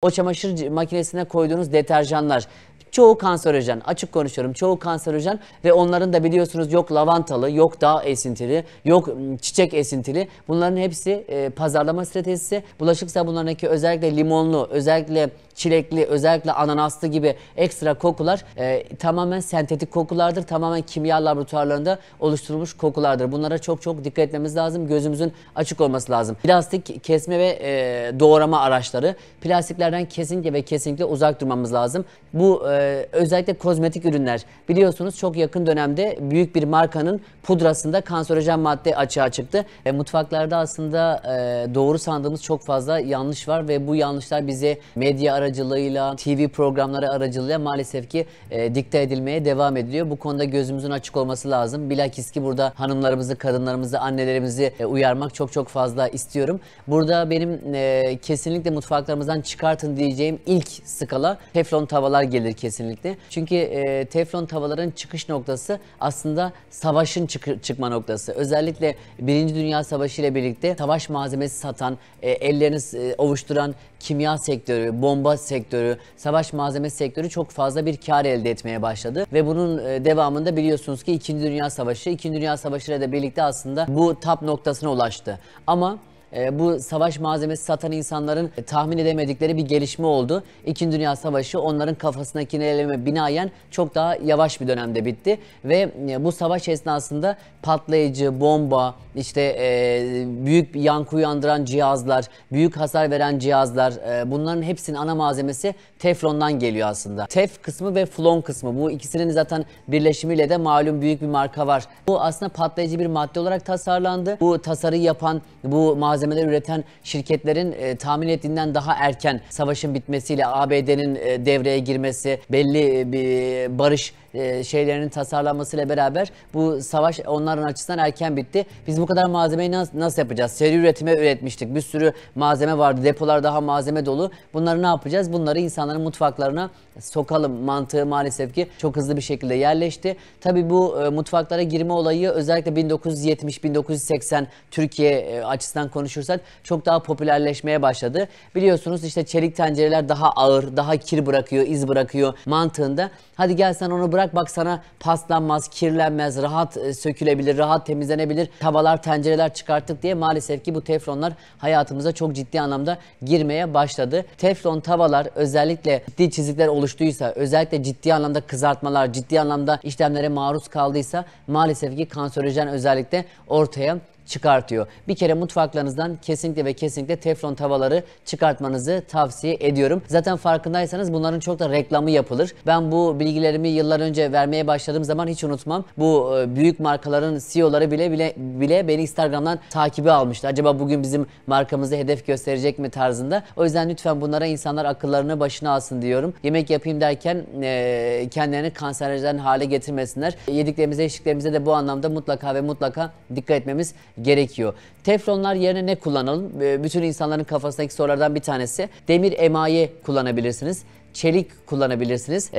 O çamaşır makinesine koyduğunuz deterjanlar çoğu kanserojen, açık konuşuyorum, çoğu kanserojen ve onların da biliyorsunuz yok lavantalı, yok dağ esintili, yok çiçek esintili. Bunların hepsi pazarlama stratejisi. Bulaşık sabunlarındaki özellikle limonlu, özellikle çilekli, özellikle ananaslı gibi ekstra kokular tamamen sentetik kokulardır. Tamamen kimya laboratuvarlarında oluşturulmuş kokulardır. Bunlara çok çok dikkat etmemiz lazım. Gözümüzün açık olması lazım. Plastik kesme ve doğrama araçları. Plastiklerden kesinlikle ve kesinlikle uzak durmamız lazım. Bu özellikle kozmetik ürünler. Biliyorsunuz çok yakın dönemde büyük bir markanın pudrasında kanserojen madde açığa çıktı. Mutfaklarda aslında doğru sandığımız çok fazla yanlış var ve bu yanlışlar bize medya aracılığıyla, TV programları aracılığıyla maalesef ki dikte edilmeye devam ediliyor. Bu konuda gözümüzün açık olması lazım. Bilakis ki burada hanımlarımızı, kadınlarımızı, annelerimizi uyarmak çok çok fazla istiyorum. Burada benim kesinlikle mutfaklarımızdan çıkartın diyeceğim ilk skala teflon tavalar gelir kesinlikle. Çünkü teflon tavaların çıkış noktası aslında savaşın çıkma noktası. Özellikle Birinci Dünya Savaşı ile birlikte savaş malzemesi satan, ellerini ovuşturan kimya sektörü, bomba sektörü, savaş malzemesi sektörü çok fazla bir kar elde etmeye başladı. Ve bunun devamında biliyorsunuz ki İkinci Dünya Savaşı. İkinci Dünya Savaşı ile de birlikte aslında bu tap noktasına ulaştı. Ama bu savaş malzemesi satan insanların tahmin edemedikleri bir gelişme oldu. İkinci Dünya Savaşı onların kafasındaki eleme binaen çok daha yavaş bir dönemde bitti. Ve bu savaş esnasında patlayıcı, bomba, işte büyük bir yankı uyandıran cihazlar, büyük hasar veren cihazlar, bunların hepsinin ana malzemesi teflondan geliyor aslında. Tef kısmı ve flon kısmı, bu ikisinin zaten birleşimiyle de malum büyük bir marka var. Bu aslında patlayıcı bir madde olarak tasarlandı. Bu tasarıyı yapan, bu malzemeler üreten şirketlerin tahmin ettiğinden daha erken savaşın bitmesiyle ABD'nin devreye girmesi, belli bir barış şeylerinin tasarlanmasıyla beraber bu savaş onların açısından erken bitti. Biz bu kadar malzemeyi nasıl yapacağız? Seri üretime üretmiştik. Bir sürü malzeme vardı. Depolar daha malzeme dolu. Bunları ne yapacağız? Bunları insanların mutfaklarına sokalım mantığı maalesef ki çok hızlı bir şekilde yerleşti. Tabii bu mutfaklara girme olayı özellikle 1970-1980 Türkiye açısından konuşursak çok daha popülerleşmeye başladı. Biliyorsunuz işte çelik tencereler daha ağır, daha kir bırakıyor, iz bırakıyor mantığında. Hadi gel sen onu bırak bak sana paslanmaz, kirlenmez, rahat sökülebilir, rahat temizlenebilir tavalar, tencereler çıkarttık diye maalesef ki bu teflonlar hayatımıza çok ciddi anlamda girmeye başladı. Teflon tavalar özellikle ciddi çizikler oluştuysa, özellikle ciddi anlamda kızartmalar, ciddi anlamda işlemlere maruz kaldıysa maalesef ki kanserojen özellikle ortaya çıkartıyor. Bir kere mutfaklarınızdan kesinlikle ve kesinlikle teflon tavaları çıkartmanızı tavsiye ediyorum. Zaten farkındaysanız bunların çok da reklamı yapılır. Ben bu bilgilerimi yıllar önce vermeye başladığım zaman hiç unutmam. Bu büyük markaların CEO'ları bile beni Instagram'dan takibi almıştı. Acaba bugün bizim markamızı hedef gösterecek mi tarzında. O yüzden lütfen bunlara insanlar akıllarını başına alsın diyorum. Yemek yapayım derken kendilerini kanserojen hale getirmesinler. Yediklerimize, içtiklerimize de bu anlamda mutlaka ve mutlaka dikkat etmemiz gerekiyor. Teflonlar yerine ne kullanalım? Bütün insanların kafasındaki sorulardan bir tanesi. Demir emaye kullanabilirsiniz. Çelik kullanabilirsiniz.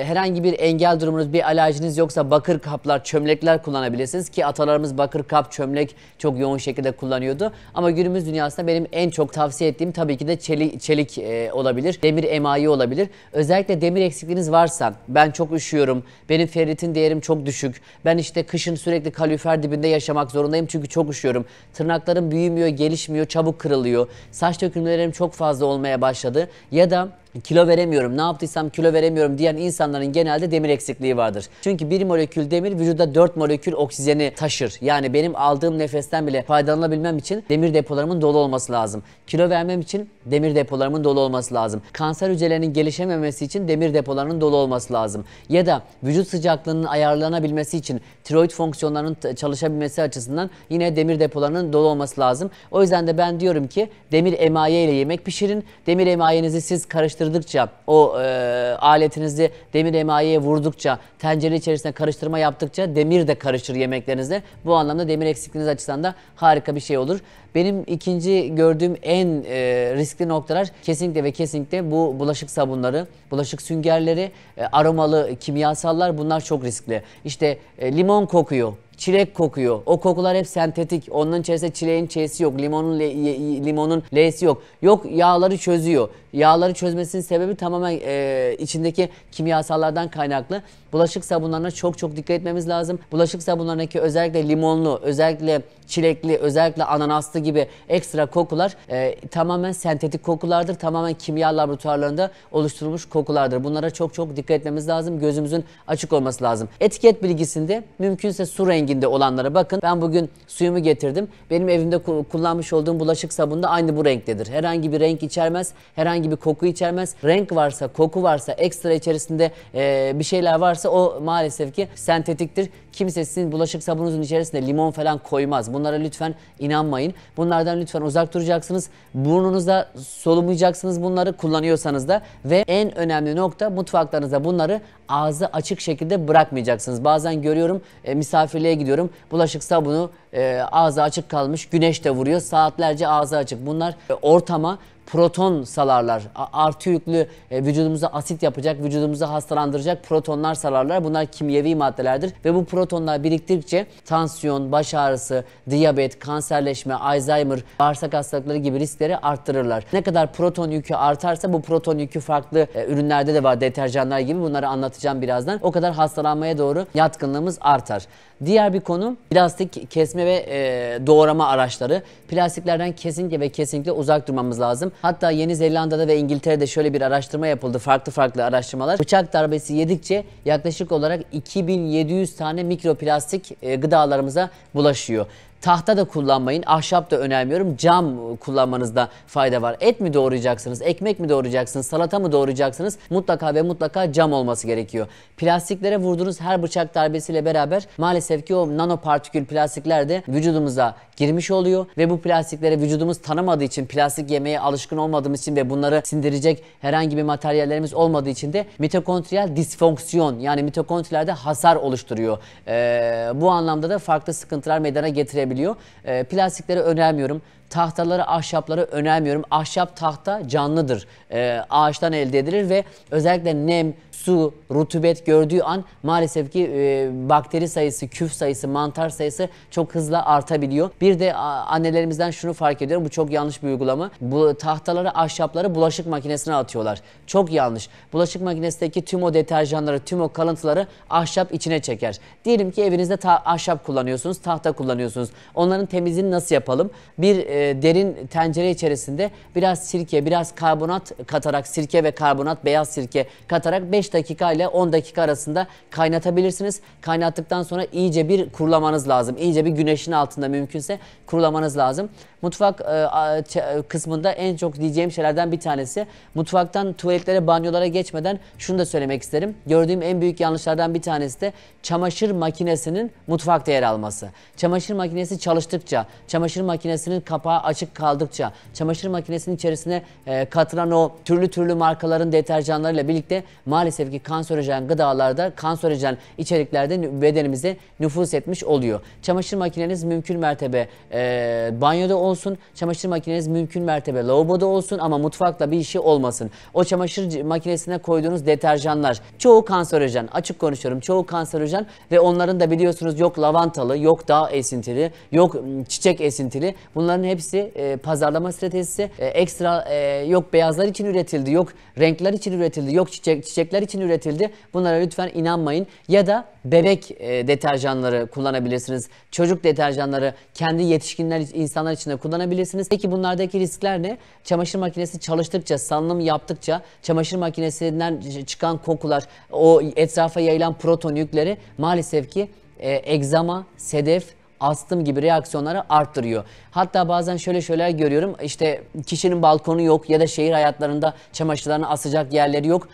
Herhangi bir engel durumunuz, bir alerjiniz yoksa bakır kaplar, çömlekler kullanabilirsiniz ki atalarımız bakır kap, çömlek çok yoğun şekilde kullanıyordu. Ama günümüz dünyasında benim en çok tavsiye ettiğim tabii ki de çelik olabilir. Demir emaye olabilir. Özellikle demir eksikliğiniz varsa, ben çok üşüyorum, benim ferritin değerim çok düşük, ben işte kışın sürekli kalorifer dibinde yaşamak zorundayım çünkü çok üşüyorum. Tırnaklarım büyümüyor, gelişmiyor, çabuk kırılıyor. Saç dökülmelerim çok fazla olmaya başladı ya da kilo veremiyorum, ne yaptıysam kilo veremiyorum diyen insanların genelde demir eksikliği vardır. Çünkü 1 molekül demir vücuda 4 molekül oksijeni taşır. Yani benim aldığım nefesten bile faydalanabilmem için demir depolarımın dolu olması lazım. Kilo vermem için demir depolarımın dolu olması lazım. Kanser hücrelerinin gelişememesi için demir depolarının dolu olması lazım. Ya da vücut sıcaklığının ayarlanabilmesi için tiroid fonksiyonlarının çalışabilmesi açısından yine demir depolarının dolu olması lazım. O yüzden de ben diyorum ki demir emaye ile yemek pişirin. Demir emayenizi siz karıştırdıkça, o aletinizi demir emayeye vurdukça, tencere içerisinde karıştırma yaptıkça demir de karışır yemeklerinizde. Bu anlamda demir eksikliğiniz açısından da harika bir şey olur. Benim ikinci gördüğüm en riskli noktalar kesinlikle ve kesinlikle bu bulaşık sabunları, bulaşık süngerleri, aromalı kimyasallar, bunlar çok riskli. İşte limon kokuyor, çilek kokuyor. O kokular hep sentetik. Onun içerisinde çileğin ç'si yok. Limonun l'si yok. Yok, yağları çözüyor. Yağları çözmesinin sebebi tamamen içindeki kimyasallardan kaynaklı. Bulaşık sabunlarına çok dikkat etmemiz lazım. Bulaşık sabunlarındaki özellikle limonlu, özellikle çilekli, özellikle ananaslı gibi ekstra kokular tamamen sentetik kokulardır. Tamamen kimya laboratuvarlarında oluşturulmuş kokulardır. Bunlara çok dikkat etmemiz lazım. Gözümüzün açık olması lazım. Etiket bilgisinde mümkünse su renginde olanlara bakın. Ben bugün suyumu getirdim. Benim evimde kullanmış olduğum bulaşık sabunu da aynı bu renktedir. Herhangi bir renk içermez. Herhangi bir koku içermez. Renk varsa, koku varsa, ekstra içerisinde bir şeyler varsa o maalesef ki sentetiktir. Kimse sizin bulaşık sabununuzun içerisinde limon falan koymaz. Bunlara lütfen inanmayın. Bunlardan lütfen uzak duracaksınız. Burnunuza solumayacaksınız bunları kullanıyorsanız da. Ve en önemli nokta, mutfaklarınızda bunları ağzı açık şekilde bırakmayacaksınız. Bazen görüyorum, misafirliğe gidiyorum. Bulaşık sabunu ağzı açık kalmış. Güneş de vuruyor. Saatlerce ağzı açık. Bunlar ortama proton salarlar. Artı yüklü vücudumuza asit yapacak, vücudumuzu hastalandıracak protonlar salarlar. Bunlar kimyevi maddelerdir ve bu protonlar biriktikçe tansiyon, baş ağrısı, diyabet, kanserleşme, Alzheimer, bağırsak hastalıkları gibi riskleri arttırırlar. Ne kadar proton yükü artarsa, bu proton yükü farklı ürünlerde de var, deterjanlar gibi, bunları anlatacağım birazdan. O kadar hastalanmaya doğru yatkınlığımız artar. Diğer bir konu plastik kesme ve doğrama araçları. Plastiklerden kesinlikle uzak durmamız lazım. Hatta Yeni Zelanda'da ve İngiltere'de şöyle bir araştırma yapıldı. Farklı araştırmalar. Bıçak darbesi yedikçe yaklaşık olarak 2700 tane mikroplastik gıdalarımıza bulaşıyor. Tahta da kullanmayın, ahşap da önermiyorum. Cam kullanmanızda fayda var. Et mi doğrayacaksınız, ekmek mi doğrayacaksınız, salata mı doğrayacaksınız? Mutlaka cam olması gerekiyor. Plastiklere vurduğunuz her bıçak darbesiyle beraber maalesef ki o nanopartikül plastikler de vücudumuza girmiş oluyor. Ve bu plastikleri vücudumuz tanımadığı için, plastik yemeye alışkın olmadığımız için ve bunları sindirecek herhangi bir materyallerimiz olmadığı için de mitokondriyal disfonksiyon, yani mitokondrilerde hasar oluşturuyor. Bu anlamda da farklı sıkıntılar meydana getirebiliyor. Plastikleri önermiyorum. Tahtaları, ahşapları önermiyorum. Ahşap, tahta canlıdır. Ağaçtan elde edilir ve özellikle nem, su, rutubet gördüğü an maalesef ki bakteri sayısı, küf sayısı, mantar sayısı çok hızlı artabiliyor. Bir de annelerimizden şunu fark ediyorum. Bu çok yanlış bir uygulama. Bu tahtaları, ahşapları bulaşık makinesine atıyorlar. Çok yanlış. Bulaşık makinesindeki tüm o deterjanları, tüm o kalıntıları ahşap içine çeker. Diyelim ki evinizde ahşap kullanıyorsunuz, tahta kullanıyorsunuz. Onların temizliğini nasıl yapalım? Bir derin tencere içerisinde biraz sirke, biraz karbonat katarak, sirke ve karbonat, beyaz sirke katarak 5 dakika ile 10 dakika arasında kaynatabilirsiniz. Kaynattıktan sonra iyice bir kurulamanız lazım. İyice bir güneşin altında mümkünse kurulamanız lazım. Mutfak kısmında en çok diyeceğim şeylerden bir tanesi, mutfaktan tuvaletlere, banyolara geçmeden şunu da söylemek isterim. Gördüğüm en büyük yanlışlardan bir tanesi de çamaşır makinesinin mutfakta yer alması. Çamaşır makinesi çalıştıkça, çamaşır makinesinin kapağı açık kaldıkça, çamaşır makinesinin içerisine katılan o türlü markaların deterjanlarıyla birlikte maalesef ki kanserojen gıdalarda, kanserojen içeriklerde bedenimize nüfuz etmiş oluyor. Çamaşır makineniz mümkün mertebe banyoda olsun, çamaşır makineniz mümkün mertebe lavaboda olsun ama mutfakla bir işi olmasın. O çamaşır makinesine koyduğunuz deterjanlar çoğu kanserojen, açık konuşuyorum, çoğu kanserojen ve onların da biliyorsunuz yok lavantalı, yok dağ esintili, yok çiçek esintili. Bunların hepsi pazarlama stratejisi. Ekstra yok beyazlar için üretildi, yok renkler için üretildi, yok çiçekler için üretildi. Bunlara lütfen inanmayın. Ya da bebek deterjanları kullanabilirsiniz. Çocuk deterjanları kendi yetişkinler, insanlar için de kullanabilirsiniz. Peki bunlardaki riskler ne? Çamaşır makinesi çalıştıkça, salınım yaptıkça çamaşır makinesinden çıkan kokular, o etrafa yayılan proton yükleri maalesef ki egzama, sedef, astım gibi reaksiyonları arttırıyor. Hatta bazen şöyle şeyler görüyorum. İşte kişinin balkonu yok ya da şehir hayatlarında çamaşırlarını asacak yerleri yok.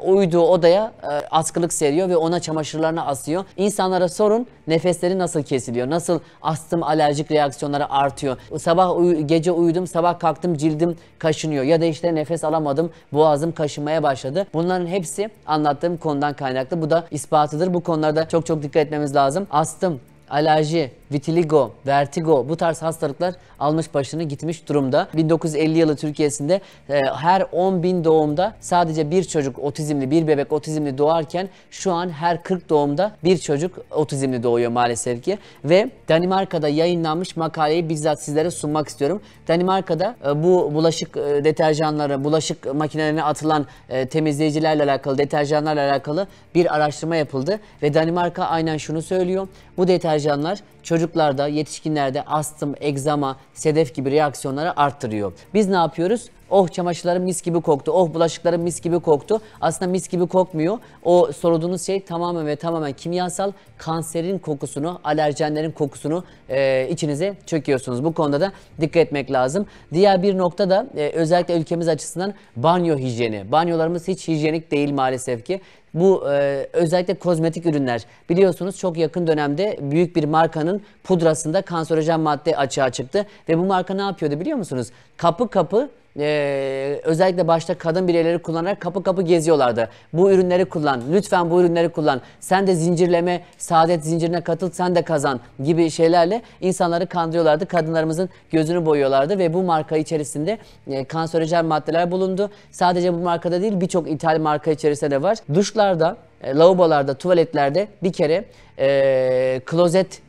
Uyduğu odaya askılık seriyor ve ona çamaşırlarını asıyor. İnsanlara sorun, nefesleri nasıl kesiliyor? Nasıl astım, alerjik reaksiyonları artıyor? Gece uyudum, sabah kalktım, cildim kaşınıyor. Ya da işte nefes alamadım, boğazım kaşınmaya başladı. Bunların hepsi anlattığım konudan kaynaklı. Bu da ispatıdır. Bu konularda çok dikkat etmemiz lazım. Astım, alerji, vitiligo, vertigo bu tarz hastalıklar almış başını gitmiş durumda. 1950 yılı Türkiye'sinde her 10.000 doğumda sadece bir çocuk otizmli, bir bebek otizmli doğarken şu an her 40 doğumda bir çocuk otizmli doğuyor maalesef ki. Ve Danimarka'da yayınlanmış makaleyi bizzat sizlere sunmak istiyorum. Danimarka'da bu bulaşık deterjanları, bulaşık makinelerine atılan temizleyicilerle alakalı, deterjanlarla alakalı bir araştırma yapıldı. Ve Danimarka aynen şunu söylüyor. Bu deterjanlar çocuklarda, yetişkinlerde astım, egzama, sedef gibi reaksiyonları arttırıyor. Biz ne yapıyoruz? Oh çamaşırlarım mis gibi koktu, oh bulaşıklarım mis gibi koktu. Aslında mis gibi kokmuyor. O sorduğunuz şey tamamen ve tamamen kimyasal, kanserin kokusunu, alerjenlerin kokusunu içinize çöküyorsunuz. Bu konuda da dikkat etmek lazım. Diğer bir nokta da özellikle ülkemiz açısından banyo hijyeni. Banyolarımız hiç hijyenik değil maalesef ki. Bu özellikle kozmetik ürünler. Biliyorsunuz çok yakın dönemde büyük bir markanın pudrasında kanserojen madde açığa çıktı. Ve bu marka ne yapıyordu biliyor musunuz? Kapı kapı özellikle başta kadın bireyleri kullanarak kapı kapı geziyorlardı. Bu ürünleri kullan, lütfen bu ürünleri kullan. Sen de zincirleme, saadet zincirine katıl, sen de kazan gibi şeylerle insanları kandırıyorlardı. Kadınlarımızın gözünü boyuyorlardı ve bu marka içerisinde kanserojen maddeler bulundu. Sadece bu markada değil birçok ithal marka içerisinde de var. Duşlarda, lavabolarda, tuvaletlerde bir kere klozet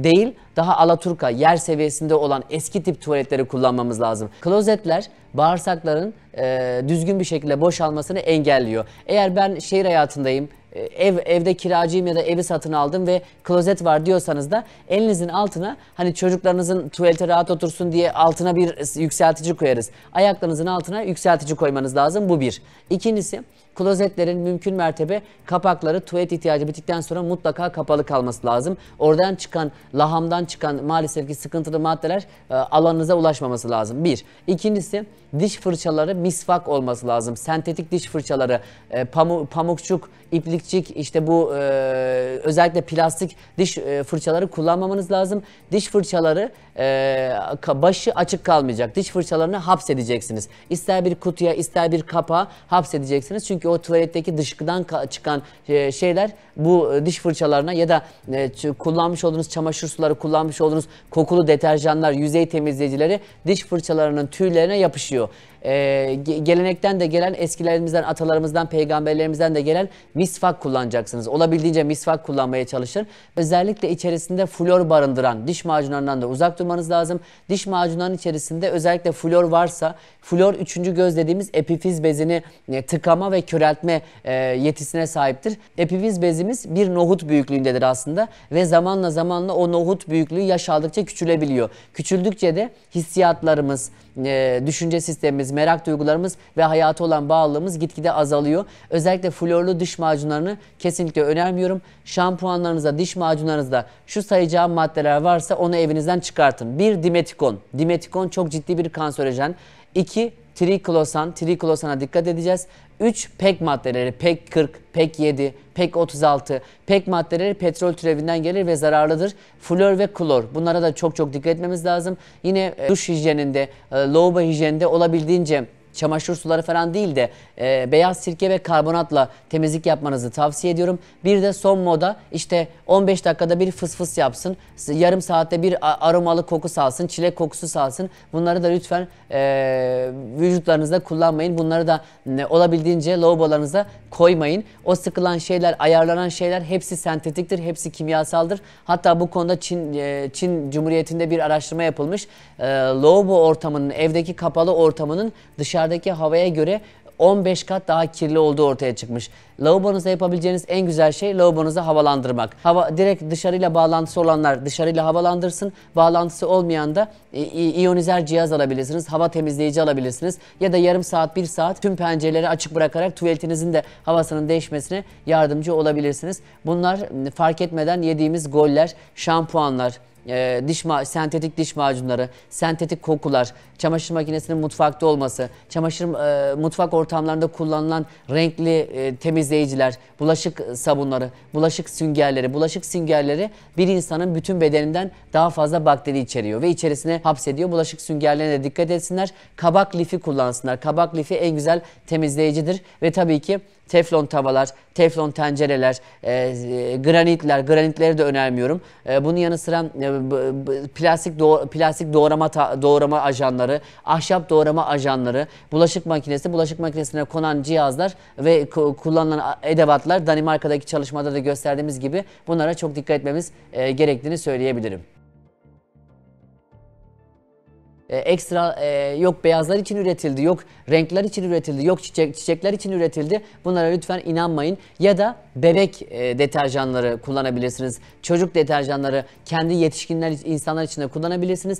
değil daha alaturka yer seviyesinde olan eski tip tuvaletleri kullanmamız lazım. Klozetler bağırsakların düzgün bir şekilde boşalmasını engelliyor. Eğer ben şehir hayatındayım, evde kiracıyım ya da evi satın aldım ve klozet var diyorsanız da elinizin altına hani çocuklarınızın tuvalete rahat otursun diye altına bir yükseltici koyarız. Ayaklarınızın altına yükseltici koymanız lazım. Bu bir. İkincisi klozetlerin mümkün mertebe kapakları tuvalet ihtiyacı bittikten sonra mutlaka kapalı kalması lazım. Oradan çıkan, lahamdan çıkan maalesef ki sıkıntılı maddeler alanınıza ulaşmaması lazım. Bir. İkincisi diş fırçaları misvak olması lazım. Sentetik diş fırçaları, pamukçuk, iplikçik işte bu özellikle plastik diş fırçaları kullanmamanız lazım. Diş fırçaları başı açık kalmayacak. Diş fırçalarını hapsedeceksiniz. İster bir kutuya ister bir kapağa hapsedeceksiniz. Çünkü o tuvaletteki dışkıdan çıkan şeyler bu diş fırçalarına ya da kullanmış olduğunuz çamaşır suları, kullanmış olduğunuz kokulu deterjanlar, yüzey temizleyicileri diş fırçalarının tüylerine yapışıyor. Gelenekten de gelen, eskilerimizden, atalarımızdan, peygamberlerimizden de gelen misvak kullanacaksınız. Olabildiğince misvak kullanmaya çalışın. Özellikle içerisinde flor barındıran diş macunlarından da uzak durmanız lazım. Diş macunlarının içerisinde özellikle flor varsa, flor üçüncü göz dediğimiz epifiz bezini tıkama ve köreltme yetisine sahiptir. Epifiz bezimiz bir nohut büyüklüğündedir aslında ve zamanla o nohut büyüklüğü yaş aldıkça küçülebiliyor. Küçüldükçe de hissiyatlarımız, düşünce sistemimiz, merak duygularımız ve hayata olan bağlılığımız gitgide azalıyor. Özellikle florlu diş macunlarını kesinlikle önermiyorum. Şampuanlarınızda, diş macunlarınızda şu sayacağım maddeler varsa onu evinizden çıkartın. 1. Dimetikon. Dimetikon çok ciddi bir kanserojen. 2. Triklosan. Triklosana dikkat edeceğiz. 3. PEG maddeleri. PEG 40, PEG 7, PEG 36. PEG maddeleri petrol türevinden gelir ve zararlıdır. Flor ve klor. Bunlara da çok dikkat etmemiz lazım. Yine duş hijyeninde, lavabo hijyeninde olabildiğince çamaşır suları falan değil de beyaz sirke ve karbonatla temizlik yapmanızı tavsiye ediyorum. Bir de son moda işte 15 dakikada bir fıs fıs yapsın. Yarım saatte bir aromalı koku salsın, çilek kokusu salsın. Bunları da lütfen vücutlarınızda kullanmayın. Bunları da olabildiğince lavabolarınıza koymayın. O sıkılan şeyler, ayarlanan şeyler hepsi sentetiktir, hepsi kimyasaldır. Hatta bu konuda Çin Cumhuriyeti'nde bir araştırma yapılmış. Lavabo ortamının, evdeki kapalı ortamının dışarıdaki havaya göre 15 kat daha kirli olduğu ortaya çıkmış. Lavabonuzda yapabileceğiniz en güzel şey lavabonuzu havalandırmak. Direkt dışarıyla bağlantısı olanlar dışarıyla havalandırsın. Bağlantısı olmayan da iyonizer cihaz alabilirsiniz. Hava temizleyici alabilirsiniz. Ya da yarım saat, 1 saat tüm pencereleri açık bırakarak tuvaletinizin de havasının değişmesine yardımcı olabilirsiniz. Bunlar fark etmeden yediğimiz goller, şampuanlar, sentetik diş macunları, sentetik kokular, çamaşır makinesinin mutfakta olması, mutfak ortamlarında kullanılan renkli temizleyiciler, bulaşık sabunları, bulaşık süngerleri bir insanın bütün bedeninden daha fazla bakteri içeriyor ve içerisine hapsediyor. Bulaşık süngerlerine de dikkat etsinler. Kabak lifi kullansınlar. Kabak lifi en güzel temizleyicidir ve tabii ki teflon tavalar, teflon tencereler, granitleri de önermiyorum. Bunun yanı sıra plastik doğrama ajanları, ahşap doğrama ajanları, bulaşık makinesine konan cihazlar ve kullanılan edevatlar Danimarka'daki çalışmada da gösterdiğimiz gibi bunlara çok dikkat etmemiz gerektiğini söyleyebilirim. Yok beyazlar için üretildi, yok renkler için üretildi, yok çiçekler için üretildi. Bunlara lütfen inanmayın. Ya da bebek deterjanları kullanabilirsiniz. Çocuk deterjanları kendi insanlar için de kullanabilirsiniz.